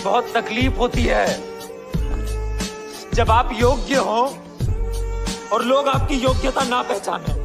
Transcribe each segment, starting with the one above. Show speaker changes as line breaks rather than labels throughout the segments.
बहुत तकलीफ होती है जब आप योग्य हो और लोग आपकी योग्यता ना पहचाने।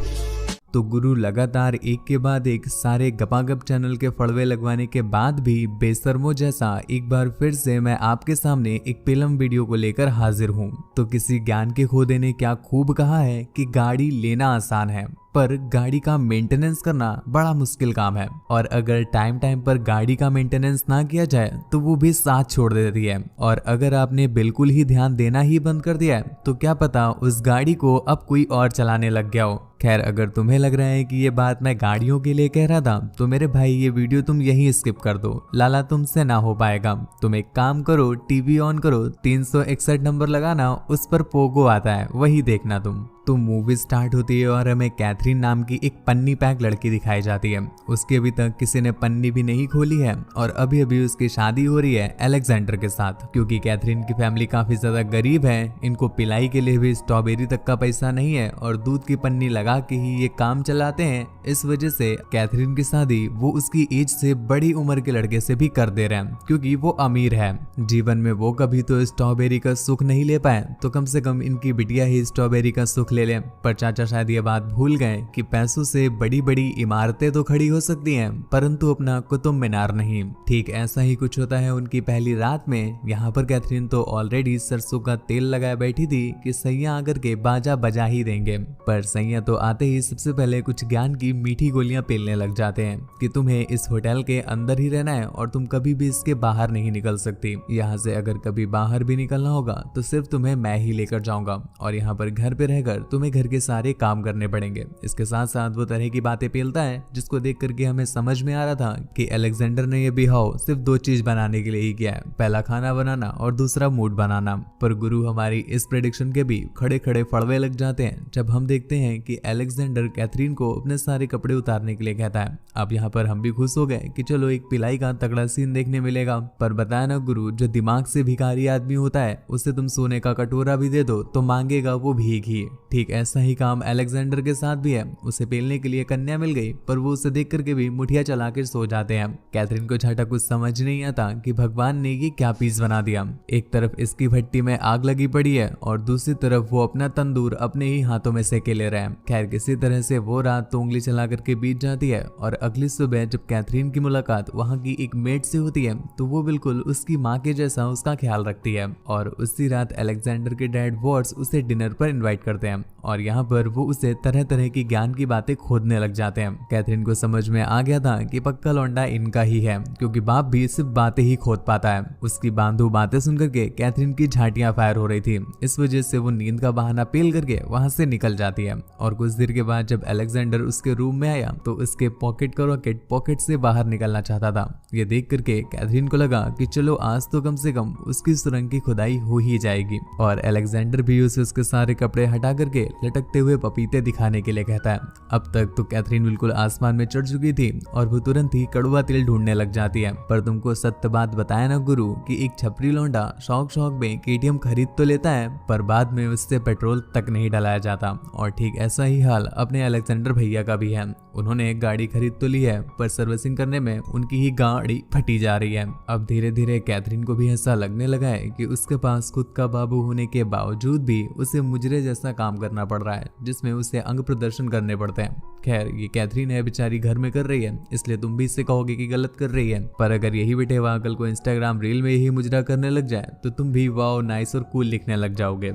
तो गुरु लगातार एक के बाद एक सारे गपागप चैनल के फड़वे लगवाने के बाद भी बेशर्मों जैसा एक बार फिर से मैं आपके सामने एक फिल्म वीडियो को लेकर हाजिर हूँ। तो किसी ज्ञान के खोदे ने क्या खूब कहा है कि गाड़ी लेना आसान है पर गाड़ी का मेंटेनेंस करना बड़ा मुश्किल काम है, और अगर टाइम टाइम पर गाड़ी का मेंटेनेंस ना किया जाए तो वो भी साथ छोड़ देती है। और अगर आपने बिल्कुल ही ध्यान देना ही बंद कर दिया है तो क्या पता उस गाड़ी को अब कोई और चलाने लग गया हो। खैर, अगर तुम्हें लग रहा है कि ये बात मैं गाड़ियों के लिए कह रहा था तो मेरे भाई ये वीडियो तुम यहीं स्किप कर दो, लाला तुमसे ना हो पाएगा। तुम एक काम करो, टीवी ऑन करो, 361 नंबर लगाना, उस पर पोगो आता है, वही देखना तुम। तो मूवी स्टार्ट होती है और हमें कैथरीन नाम की एक पन्नी पैक लड़की दिखाई जाती है। उसकी अभी तक किसी ने पन्नी भी नहीं खोली है और अभी अभी उसकी शादी हो रही है अलेक्जेंडर के साथ। क्योंकि कैथरीन की फैमिली काफी ज्यादा गरीब है, इनको पिलाई के लिए भी स्ट्रॉबेरी तक का पैसा नहीं है और दूध की पन्नी लगा के ही ये काम चलाते हैं। इस वजह से कैथरीन की शादी वो उसकी एज से बड़ी उम्र के लड़के से भी कर दे रहे हैं क्योंकि वो अमीर है। जीवन में वो कभी तो स्ट्रॉबेरी का सुख नहीं ले पाए तो कम से कम इनकी बिटिया ही स्ट्रॉबेरी का सुख ले ले। पर चाचा शायद ये बात भूल गए कि पैसों से बड़ी बड़ी इमारतें तो खड़ी हो सकती हैं परंतु अपना कुतुब मीनार नहीं। ठीक ऐसा ही कुछ होता है उनकी पहली रात में। यहाँ पर कैथरीन तो ऑलरेडी सरसों का तेल लगाए बैठी थी कि सैया आकर के बाजा बजा ही देंगे, पर सैया तो आते ही सबसे पहले कुछ ज्ञान की मीठी गोलियां पेलने लग जाते हैं कि तुम्हें इस होटल के अंदर ही रहना है और तुम कभी भी इसके बाहर नहीं निकल सकती। यहाँ से अगर कभी बाहर भी निकलना होगा तो सिर्फ तुम्हें मैं ही लेकर जाऊंगा और यहाँ पर घर पे रहकर तुम्हें घर के सारे काम करने पड़ेंगे। इसके साथ साथ वो तरह की बातें पेलता है जिसको देख करके हमें समझ में आ रहा था कि अलेक्जेंडर ने ये बिहाव सिर्फ दो चीज बनाने के लिए ही किया है, पहला खाना बनाना और दूसरा मूड बनाना। पर गुरु हमारी इस प्रेडिक्शन के भी खड़े खड़े फड़वे लग जाते हैं जब हम देखते हैं कि अलेक्जेंडर कैथरीन को अपने सारे कपड़े उतारने के लिए कहता है। अब यहाँ पर हम भी खुश हो गए कि चलो एक पिलाई का तगड़ा सीन देखने मिलेगा। पर बताया ना गुरु, जो दिमाग से भिखारी आदमी होता है उसे तुम सोने का कटोरा भी दे दो तो मांगेगा वो भीख ही। ठीक ऐसा ही काम अलेक्जेंडर के साथ भी है। उसे पेलने के लिए कन्या मिल गई पर वो उसे देख करके भी मुठिया चला कर सो जाते हैं। कैथरीन को छठा कुछ समझ नहीं आता कि भगवान ने ये क्या पीस बना दिया। एक तरफ इसकी भट्टी में आग लगी पड़ी है और दूसरी तरफ वो अपना तंदूर अपने ही हाथों में सेके ले रहे हैं। खैर, किसी तरह से वो रात तो उंगली चला करके बीत जाती है और अगली सुबह जब कैथरीन की मुलाकात वहाँ की एक मेड से होती है तो वो बिल्कुल उसकी माँ के जैसा उसका ख्याल रखती है। और उसी रात अलेक्जेंडर के डैड वॉर्ड्स उसे डिनर पर इन्वाइट करते हैं और यहाँ पर वो उसे तरह तरह की ज्ञान की बातें खोदने लग जाते हैं। कैथरीन को समझ में आ गया था कि पक्का लौंडा इनका ही है क्योंकि बाप भी सिर्फ बातें ही खोद पाता है। उसकी बांधू बातें सुनकर के कैथरीन की झाटियां फायर हो रही थी। इस वजह से वो नींद का बहाना पेल करके वहां से निकल जाती है। और कुछ देर के बाद जब अलेक्जेंडर उसके रूम में आया तो उसके पॉकेट का रॉकेट पॉकेट से बाहर निकलना चाहता था। ये देख करके कैथरीन को लगा कि चलो आज तो कम से कम उसकी सुरंग की खुदाई हो ही जाएगी। और अलेक्जेंडर भी उसे उसके सारे कपड़े हटा करके लटकते हुए पपीते दिखाने के लिए कहता है। अब तक तो कैथरीन बिल्कुल आसमान में चढ़ चुकी थी और वो तुरंत ही कड़वा तिल ढूंढने लग जाती है। पर तुमको सत्य बात बताया ना गुरु कि एक छपरी लौंडा शौक शौक में केटीएम खरीद तो लेता है पर बाद में उससे पेट्रोल तक नहीं डलाया जाता। और ठीक ऐसा ही हाल अपने अलेक्जेंडर भैया का भी है। उन्होंने एक गाड़ी खरीद तो ली है पर सर्विसिंग करने में उनकी ही गाड़ी फटी जा रही है। अब धीरे धीरे कैथरीन को भी ऐसा लगने लगा है कि उसके पास खुद का बाबू होने के बावजूद भी उसे मुजरे जैसा काम करना पड़ रहा है जिसमें उसे अंग प्रदर्शन करने पड़ते हैं। खैर, ये कैथरीन है बेचारी घर में कर रही है इसलिए तुम भी इससे कहोगे कि गलत कर रही है। पर अगर यही बेटेवा कल को इंस्टाग्राम रील में यही मुजरा करने लग जाए तो तुम भी वाओ नाइस और कूल लिखने लग जाओगे।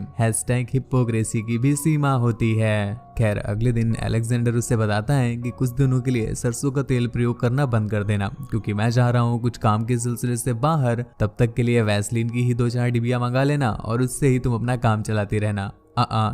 #हिप्पोक्रेसी की भी सीमा होती है। खैर, अगले दिन अलेक्जेंडर उससे बताता है कि कुछ दिनों के लिए सरसों का तेल प्रयोग करना बंद कर देना क्योंकि मैं जा रहा हूँ कुछ काम के सिलसिले से बाहर। तब तक के लिए वैसलीन की ही 2-4 डिबिया मंगा लेना और उससे ही तुम अपना काम चलाती रहना।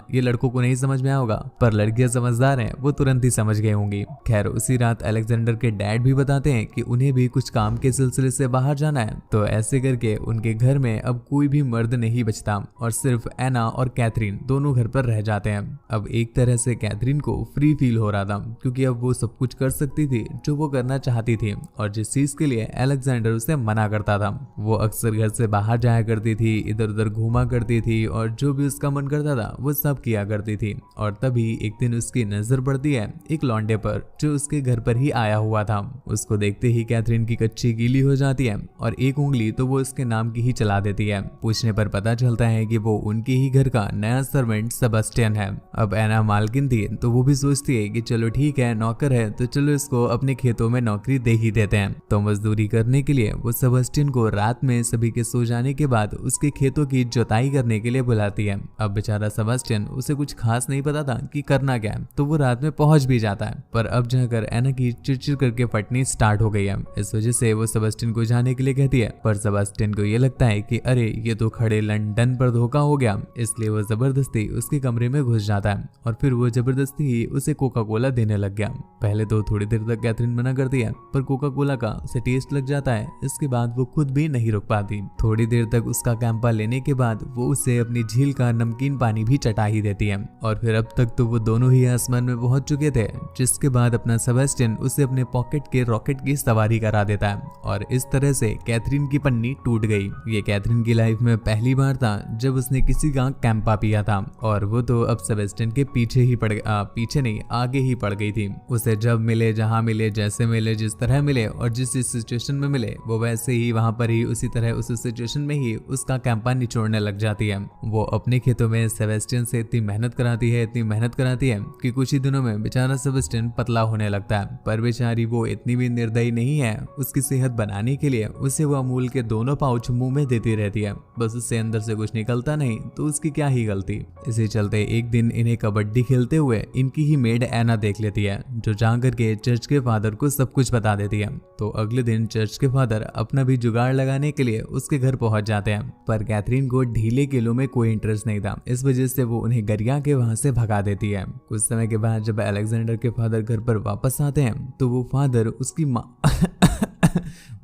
ये लड़कों को नहीं समझ में आया होगा पर लड़कियां समझदार हैं, वो तुरंत ही समझ गई होंगी। खैर, उसी रात अलेक्जेंडर के डैड भी बताते हैं कि उन्हें भी कुछ काम के सिलसिले से बाहर जाना है। तो ऐसे करके उनके घर में अब कोई भी मर्द नहीं बचता और सिर्फ एना और कैथरीन दोनों घर पर रह जाते हैं। अब एक तरह से कैथरीन को फ्री फील हो रहा था क्योंकि अब वो सब कुछ कर सकती थी जो वो करना चाहती थी और जिस चीज के लिए अलेक्जेंडर उसे मना करता था। वो अक्सर घर से बाहर जाया करती थी, इधर उधर घूमा करती थी और जो भी उसका मन करता था था वो सब किया करती थी। और तभी एक दिन उसकी नजर पड़ती है एक लौंडे पर जो उसके घर पर ही आया हुआ था। उसको देखते ही कैथरीन की कच्ची गीली हो जाती है और एक उंगली तो वो उसके नाम की ही चला देती है। पूछने पर पता चलता है कि वो उनके ही घर का नया सर्वेंट सेबेस्टियन है। अब एना मालकिन थी तो वो भी सोचती है कि चलो ठीक है, नौकर है तो चलो इसको अपने खेतों में नौकरी दे ही देते हैं। तो मजदूरी करने के लिए वो सेबेस्टियन को रात में सभी के सो जाने के बाद उसके खेतों की जुताई करने के लिए बुलाती है। अब बेचारा सेबेस्टियन उसे कुछ खास नहीं पता था कि करना क्या है, तो वो रात में पहुंच भी जाता है। पर अब जाकर एना की चिड़चिड़ करके फटनी स्टार्ट हो गई है। इस वजह से वो सेबेस्टियन को जाने के लिए कहती है, पर सेबेस्टियन को ये लगता है कि अरे ये तो खड़े लंदन पर धोखा हो गया, इसलिए वो जबरदस्ती उसके कमरे में घुस जाता है और फिर वो जबरदस्ती ही उसे कोका कोला देने लग गया। पहले तो थोड़ी देर तक कैथरीन मना करती है, पर कोका कोला का उसे टेस्ट लग जाता है। इसके बाद वो खुद भी नहीं रुक पाती। थोड़ी देर तक उसका कैंपा लेने के बाद वो उसे अपनी झील का नमकीन पानी भी चटा ही देती है। और फिर अब तक तो वो दोनों ही आसमान में पहुंच चुके थे, जिसके बाद अपना सेबेस्टियन उसे अपने पॉकेट के रॉकेट की सवारी करा देता है और इस तरह से कैथरीन की पन्नी टूट गई। ये कैथरीन की लाइफ में पहली बार था जब उसने किसी का कैंपा पिया था और वो तो अब सेबेस्टियन के पीछे ही पीछे नहीं आगे ही पड़ गई थी। उसे जब मिले, जहां मिले, जैसे मिले, जिस तरह मिले और जिस सिचुएशन में मिले वो वैसे ही वहां पर ही उसी तरह उस सिचुएशन में ही उसका कैंपा निचोड़ने लग जाती है। वो अपने खेतों में सेबेस्टियन से इतनी मेहनत कराती है कि कुछ ही दिनों में बेचारा सेबेस्टियन पतला होने लगता है। पर बेचारी वो इतनी भी निर्दयी नहीं है। उसकी सेहत बनाने के लिए उसे वो अमूल के दोनों पाउच मुंह में देती रहती है, बस उससे अंदर से कुछ निकलता नहीं तो उसकी क्या ही गलती। इसी चलते एक दिन इन्हें कबड्डी खेलते हुए इनकी ही मेड एना देख लेती है, जो जाकर के चर्च के फादर को सब कुछ बता देती है। तो अगले दिन चर्च के फादर अपना भी जुगाड़ लगाने के लिए उसके घर पहुंच जाते हैं, पर कैथरीन को ढीले केलों में कोई इंटरेस्ट नहीं था। इस वजह से वो उन्हें गरिया के वहां से भगा देती है। कुछ समय के बाद जब अलेक्जेंडर के फादर घर पर वापस आते हैं तो वो फादर उसकी माँ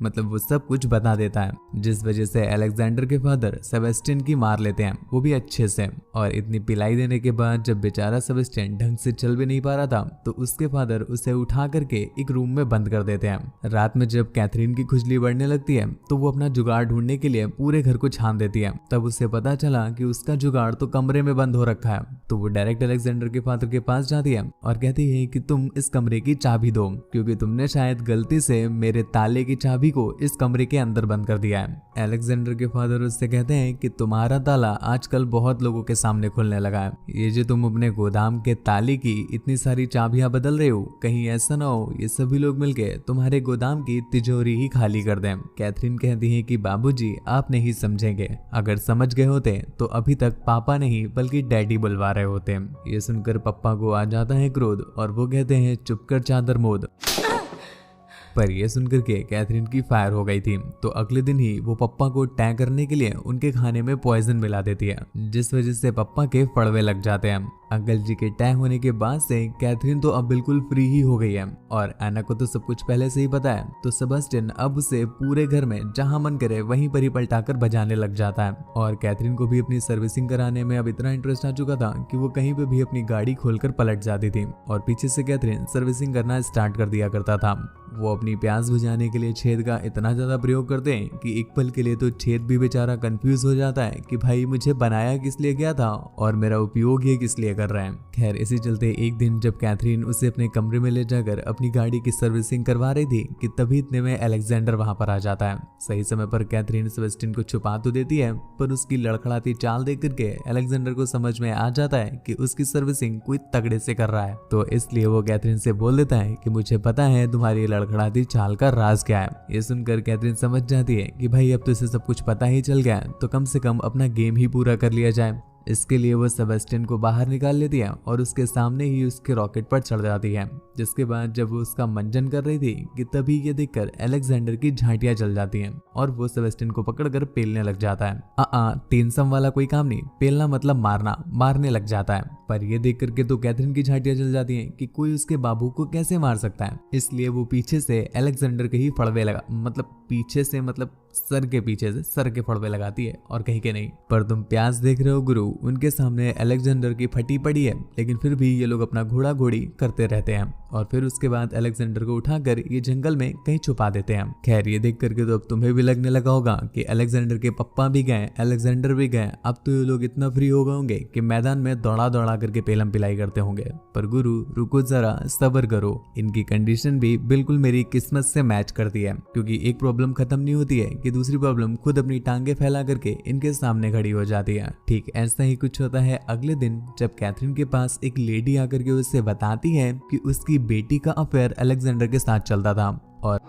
मतलब वो सब कुछ बता देता है, जिस वजह से अलेक्जेंडर के फादर सेबेस्टियन की मार लेते हैं, वो भी अच्छे से। और इतनी पिलाई देने के बाद जब बेचारा सेबेस्टियन ढंग से चल भी नहीं पा रहा था तो उसके फादर उसे उठा करके एक रूम में बंद कर देते हैं। रात में जब कैथरीन की खुजली बढ़ने लगती है तो वो अपना जुगाड़ ढूंढने के लिए पूरे घर को छान देती है। तब उसे पता चला कि उसका जुगाड़ तो कमरे में बंद हो रखा है। तो वो डायरेक्ट अलेक्जेंडर के फादर के पास जाती है और कहती है कि तुम इस कमरे की चाबी दो, क्योंकि तुमने शायद गलती से मेरे ताले की चाबी को इस कमरे के अंदर बंद कर दिया है। अलेक्जेंडर के फादर उससे कहते हैं कि तुम्हारा ताला आजकल बहुत लोगों के सामने खुलने लगा है। ये जो तुम अपने गोदाम के ताले की इतनी सारी चाबियां बदल रहे हो, कहीं ऐसा ना हो ये सभी लोग मिलके तुम्हारे गोदाम की तिजोरी ही खाली कर दें। कैथरीन कहती है कि बाबूजी आप नहीं समझेंगे, अगर समझ गए होते तो अभी तक पापा नहीं बल्कि डैडी बुलवा रहे होते। ये सुनकर पप्पा को आ जाता है क्रोध और वो कहते हैं चुप कर चादर मोद। पर यह सुनकर के कैथरीन की फायर हो गई थी। तो अगले दिन ही वो पप्पा को टैग करने के लिए उनके खाने में पॉइजन मिला देती है, जिस वजह से पप्पा के फड़वे लग जाते हैं। अंकल जी के टैग होने के बाद से कैथरीन तो अब बिल्कुल फ्री ही हो गई है और एना को तो सब कुछ पहले से ही पता है। तो सेबेस्टियन अब उसे पूरे घर में जहां मन करे वहीं पर ही पलटाकर बजाने लग जाता है। और कैथरीन को भी अपनी सर्विसिंग कराने में अब इतना इंटरेस्ट आ चुका था कि वो कहीं पे भी अपनी गाड़ी खोलकर पलट जाती थी और पीछे से कैथरीन सर्विसिंग करना स्टार्ट कर दिया करता था। वो अपनी प्यास बुझाने के लिए छेद का इतना ज्यादा प्रयोग करते हैं कि एक पल के लिए तो छेद भी बेचारा कंफ्यूज हो जाता है कि भाई मुझे बनाया किस लिए गया था और मेरा उपयोग ये किस लिए कर रहा है। खैर इसी चलते एक दिन जब कैथरीन उसे अपने कमरे में ले जाकर अपनी गाड़ी की सर्विसिंग करवा रही थी कि तभी इतने में अलेक्जेंडर वहां पर आ जाता है। सही समय पर कैथरीन सेबेस्टियन को छुपा तो देती है, पर उसकी लड़खड़ाती चाल देख करके अलेक्जेंडर को समझ में आ जाता है कि उसकी सर्विसिंग कोई तगड़े से कर रहा है। तो इसलिए वो कैथरीन से बोल देता है कि मुझे पता है तुम्हारी लड़खड़ाती चाल का राज क्या है। ये सुनकर कैथरीन समझ जाती है कि भाई अब तो इसे सब कुछ पता ही चल गया, तो कम से कम अपना गेम ही पूरा कर लिया जाए। इसके लिए वो सेबेस्टियन को बाहर निकाल लेती है और उसके सामने ही उसके रॉकेट पर चढ़ जाती है। जिसके बाद जब वो उसका मंजन कर रही थी कि तभी ये देखकर अलेक्जेंडर की झांटियां जल जाती हैं और वो सेबेस्टियन को पकड़कर पेलने लग जाता है। टेंसम वाला कोई काम नहीं, पेलना मतलब मारना, मारने लग जाता है। पर ये देख करके तो कैथरीन की झांटियां जल जाती हैं कि कोई उसके बाबू को कैसे मार सकता है। इसलिए वो पीछे से अलेक्जेंडर के ही फड़वे लगा, मतलब पीछे से मतलब सर के पीछे से सर के फड़वे लगाती है और कहीं के नहीं। पर तुम प्यास देख रहे हो गुरु, उनके सामने अलेक्जेंडर की फटी पड़ी है, लेकिन फिर भी ये लोग अपना घोड़ा घोड़ी करते रहते हैं और फिर उसके बाद अलेक्जेंडर को उठाकर ये जंगल में कहीं छुपा देते हैं। खैर ये देख करके तो अब तुम्हें भी लगने लगा होगा कि अलेक्जेंडर के पप्पा भी गए, अलेक्जेंडर भी गए, अब तो ये लोग इतना फ्री हो गए होंगे कि मैदान में दौड़ा दौड़ा करके पेलम पिलाई करते होंगे। पर गुरु रुको जरा, सब्र करो। इनकी कंडीशन भी बिल्कुल मेरी किस्मत से मैच करती है, क्योंकि एक प्रॉब्लम खत्म नहीं होती है कि दूसरी प्रॉब्लम खुद अपनी टांगे फैला करके इनके सामने खड़ी हो जाती है। ठीक ऐसा ही कुछ होता है अगले दिन, जब कैथरीन के पास एक लेडी आकर के उससे बताती है कि उसकी बेटी का अफेयर अलेक्जेंडर के साथ चलता था और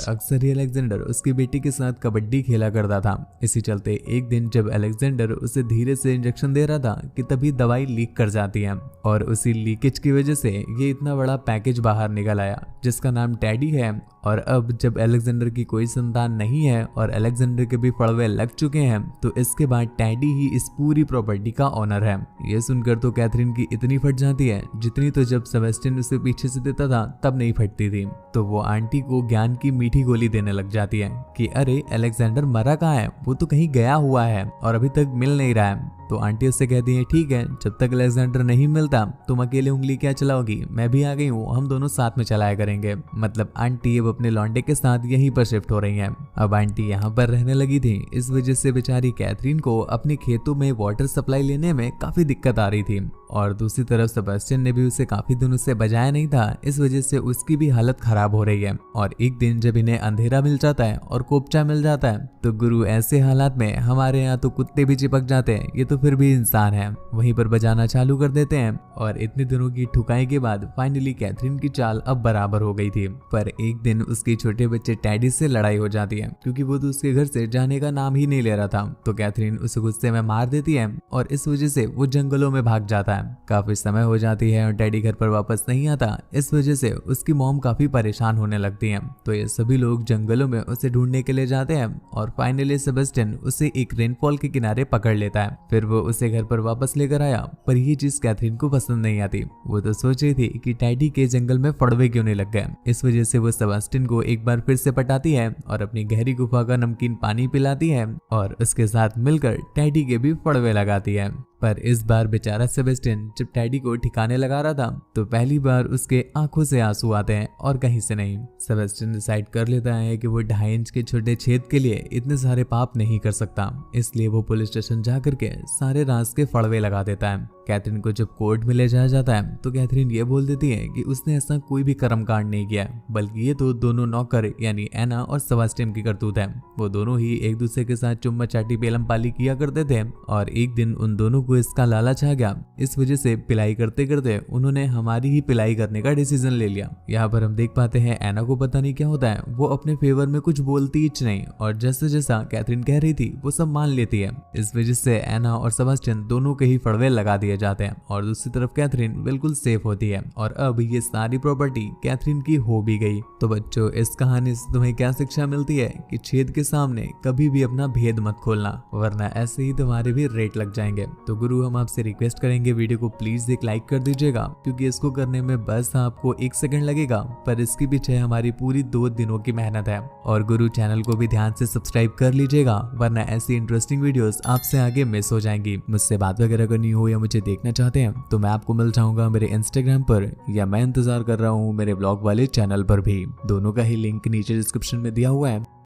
अक्सर ही अलेक्जेंडर उसकी बेटी के साथ कबड्डी खेला करता था। इसी चलते एक दिन जब अलेक्जेंडर उसे धीरे से इंजेक्शन दे रहा था कि तभी दवाई लीक कर जाती है और उसी लीकेज की वजह से ये इतना बड़ा पैकेज बाहर निकल आया जिसका नाम टैडी है। और अब जब अलेक्जेंडर की कोई संतान नहीं है और अलेक्जेंडर के भी फड़वे लग चुके हैं, तो इसके बाद टैडी ही इस पूरी प्रॉपर्टी का ओनर है। ये सुनकर तो कैथरीन की इतनी फट जाती है जितनी तो जब सेबेस्टियन उसे पीछे से देता था तब नहीं फटती थी। तो वो आंटी को ज्ञान की मीठी गोली देने लग जाती है कि अरे अलेक्जेंडर मरा कहाँ है, वो तो कहीं गया हुआ है और अभी तक मिल नहीं रहा है। तो आंटी उससे कहती है ठीक है, जब तक अलेक्जेंडर नहीं मिलता तुम अकेले उंगली क्या चलाओगी, मैं भी आ गई हूँ, हम दोनों साथ में चलाया करेंगे। मतलब आंटी अब अपने लौंडे के साथ यहीं पर शिफ्ट हो रही हैं। अब आंटी यहाँ पर रहने लगी थी, इस वजह से बेचारी कैथरीन को अपने खेतों में वाटर सप्लाई लेने में काफी दिक्कत आ रही थी और दूसरी तरफ सेबेस्टियन ने भी उसे काफी दिनों से बजाया नहीं था, इस वजह से उसकी भी हालत खराब हो रही है। और एक दिन जब इन्हें अंधेरा मिल जाता है और कोपचा मिल जाता है तो गुरु ऐसे हालात में हमारे यहाँ तो कुत्ते भी चिपक जाते हैं, ये तो फिर भी इंसान है, वहीं पर बजाना चालू कर देते हैं। और इतने दिनों की ठुकाई के बाद फाइनली कैथरीन की चाल अब बराबर हो गई थी। पर एक दिन उसके छोटे बच्चे टैडी से लड़ाई हो जाती है, क्योंकि वो तो उसके घर से जाने का नाम ही नहीं ले रहा था। तो कैथरीन उसे गुस्से में मार देती है और इस वजह से वो जंगलों में भाग जाता है। काफी समय हो जाती है और टैडी घर पर वापस नहीं आता, इस वजह से उसकी मॉम काफी परेशान होने लगती है। तो ये सभी लोग जंगलों में उसे ढूंढने के लिए जाते हैं और फाइनली सेबेस्टियन उसे एक रेनफॉल के किनारे पकड़ लेता है। फिर वो उसे घर पर वापस लेकर आया, पर ये चीज कैथरीन को पसंद नहीं आती। वो तो सोच रही थी कि टैडी के जंगल में फड़वे क्यों नहीं लग गए। इस वजह से वो सेबेस्टियन को एक बार फिर से पटाती है और अपनी गहरी गुफा का नमकीन पानी पिलाती है और उसके साथ मिलकर टैडी के भी फड़वे लगाती है। पर इस बार बेचारा सेबेस्टियन जब टैडी को ठिकाने लगा रहा था तो पहली बार उसके आंखों से आंसू आते हैं और कहीं से नहीं। सेबेस्टियन डिसाइड कर लेता है कि वो 2.5 इंच के छोटे छेद के लिए इतने सारे पाप नहीं कर सकता, इसलिए वो पुलिस स्टेशन जा करके सारे राज के फड़वे लगा देता है। कैथरीन को जब कोर्ट में ले जाया जाता है तो कैथरीन ये बोल देती है कि उसने ऐसा कोई भी कर्मकांड नहीं किया, बल्कि ये तो दोनों नौकर यानी एना और सेबेस्टियन की करतूत है। वो दोनों ही एक दूसरे के साथ चुम्मा चाटी पेलम पाली किया करते थे और एक दिन उन दोनों को इसका लालच आ गया। इस वजह से पिलाई करते करते उन्होंने हमारी ही पिलाई करने का डिसीजन ले लिया। यहाँ पर हम देख पाते हैं एना को पता नहीं क्या होता है, वो अपने फेवर में कुछ बोलती ही नहीं और जैसे जैसा कैथरीन कह रही थी वो सब मान लेती है। इस वजह से एना और सेबेस्टियन दोनों के ही फड़वे लगा दिए जाते हैं और दूसरी तरफ कैथरीन बिल्कुल सेफ होती है और अब ये सारी प्रॉपर्टी कैथरीन की हो भी गई। तो बच्चों, इस कहानी से तुम्हें क्या शिक्षा मिलती है कि छेद के सामने कभी भी अपना भेद मत खोलना, वरना ऐसे ही तुम्हारे भी रेट लग जाएंगे। तो गुरु हम आपसे रिक्वेस्ट करेंगे वीडियो को प्लीज एक लाइक कर दीजिएगा, क्योंकि इसको करने में बस आपको 1 सेकंड लगेगा, पर इसके पीछे हमारी पूरी 2 दिनों की मेहनत है। और गुरु चैनल को भी ध्यान से सब्सक्राइब कर लीजिएगा, वरना ऐसी इंटरेस्टिंग वीडियोस आपसे आगे मिस हो जाएंगी। मुझसे बात वगैरह करनी हो या मुझे देखना चाहते हैं तो मैं आपको मिल जाऊंगा मेरे इंस्टाग्राम पर, या मैं इंतजार कर रहा हूँ मेरे ब्लॉग वाले चैनल पर भी। दोनों का ही लिंक नीचे डिस्क्रिप्शन में दिया हुआ है।